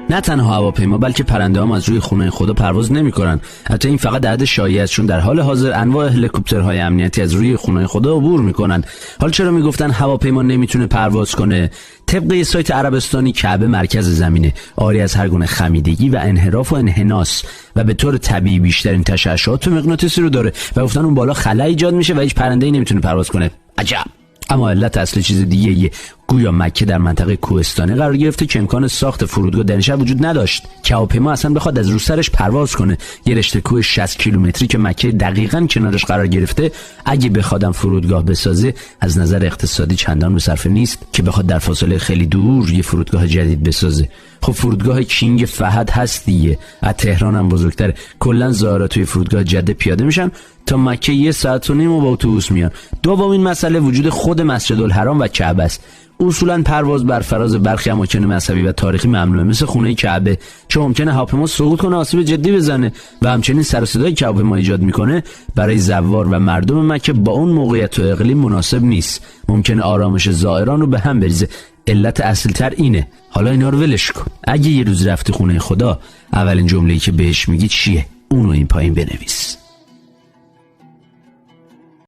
نه تنها هواپیما بلکه پرنده هم از روی خونه خدا پرواز نمی‌کنن. حتی این فقط عدد شایعه است، چون در حال حاضر انواع هلیکوپترهای امنیتی از روی خونه خدا عبور می‌کنن. حالا چرا میگفتن هواپیما نمیتونه پرواز کنه؟ طبق یه سایت عربستانی کعبه مرکز زمینه، عاری از هر گونه خمیدگی و انحراف و انحناس و به طور طبیعی بیشترین تشعشعات مغناطیسی رو داره و گفتن اون بالا خلا ایجاد میشه و هیچ پرنده‌ای نمیتونه پرواز کنه. عجب. اما علت اصلی چیز دیگه یه. گویا مکه در منطقه کوهستانی قرار گرفته که امکان ساخت فرودگاه در این شهر وجود نداشت که هواپیما اصلا بخواد از رو سرش پرواز کنه. یه رشته کوه 60 کیلومتری که مکه دقیقاً کنارش قرار گرفته، اگه بخوادم فرودگاه بسازه از نظر اقتصادی چندان به صرفه نیست که بخواد در فاصله خیلی دور یه فرودگاه جدید بسازه. خب فرودگاه کینگ فهد هست دیگه، از تهران هم بزرگتره. کلا زائرات توی فرودگاه جده پیاده میشن تا مکه 1.5 ساعت با اتوبوس میان. دومین مسئله وجود خود مسجدالحرام و کعبه است. اصولا پرواز بر فراز برخی اماکن مذهبی و تاریخی ممنوعه، مثل خونه کعبه، چون ممکنه هواپیما سقوط کنه، آسیب جدی بزنه و همچنین سر و صدایی که هواپیما ایجاد میکنه برای زوار و مردم مکه با اون موقعیت و اقلیم مناسب نیست. ممکنه آرامش زائران رو به هم بریزه. علت اصلی تر اینه. حالا اینا رو ولش کن. اگه یه روز رفتی خونه خدا، اولین جمله‌ای که بهش میگی چیه؟ اونو این پایین بنویس.